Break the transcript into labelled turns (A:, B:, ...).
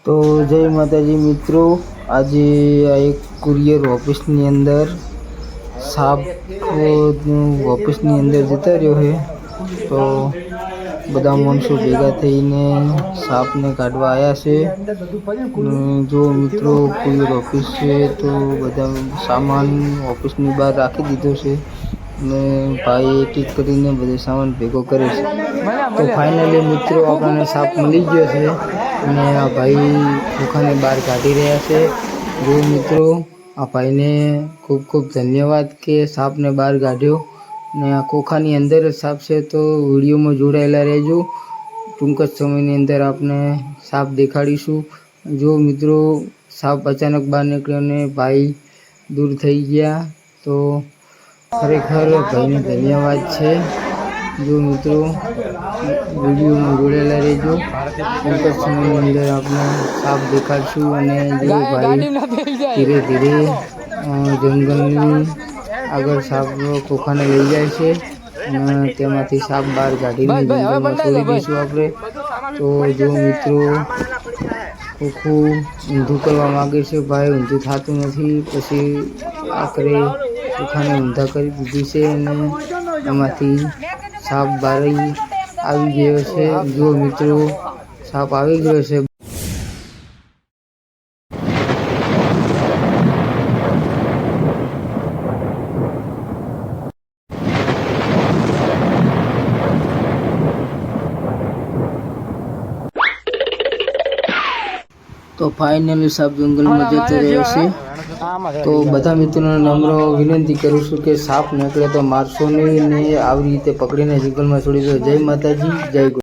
A: તો જય માતાજી મિત્રો, આજે આ એક કુરિયર ઓફિસની અંદર સાપ ઓફિસની અંદર જતા રહ્યો છે। તો બધા માણસો ભેગા થઈને સાપને કાઢવા આવ્યા છે। જો મિત્રો કુરિયર ઓફિસ છે તો બધા સામાન ઓફિસની બહાર રાખી દીધો છે અને ભાઈ એક એક કરીને બધો સામાન ભેગો કરે છે। તો ફાઇનલી મિત્રો આપણને સાપ મળી ગયો છે અને આ ભાઈ ખોખાને બહાર કાઢી રહ્યા છે। જો મિત્રો આ ભાઈને ખૂબ ખૂબ ધન્યવાદ કે સાપને બહાર કાઢ્યો ને આ ખોખાની અંદર જ સાપ છે। તો વિડીયોમાં જોડાયેલા રહેજો, ટૂંક જ સમયની અંદર આપને સાપ દેખાડીશું। જો મિત્રો સાપ અચાનક બહાર નીકળ્યો અને ભાઈ દૂર થઈ ગયા, તો ખરેખર ભાઈને ધન્યવાદ છે। જો મિત્રો વિડીયોમાં જોડાયેલા રહેજો, ટૂંક જ સમયની અંદર આપણે સાપ દેખાડશું અને જો ભાઈ ધીરે ધીરે જંગલની આગળ સાપ ખોખાને લઈ જાય છે અને તેમાંથી સાપ બહાર કાઢીને જંગલમાં છોડી દઈશું આપણે। તો જો મિત્રો ખોખું ઊંધું કરવા માગે છે, ભાઈ ઊંધું થતું નથી, પછી આખરે ખોખાને ઊંધા કરી દીધી છે અને એમાંથી સાપ બહાર આવી ગયો છે। જો મિત્રો સાપ આવી ગયો છે। તો ફાઇનલી સાપ જંગલમાં જતો રહ્યો છે। તો બધા મિત્રોને નમ્ર વિનંતી કરું છું કે સાપ નીકળે તો મારશો નહીં ને આવી રીતે પકડીને જંગલમાં છોડી દો। જય માતાજી, જય ગુરુ।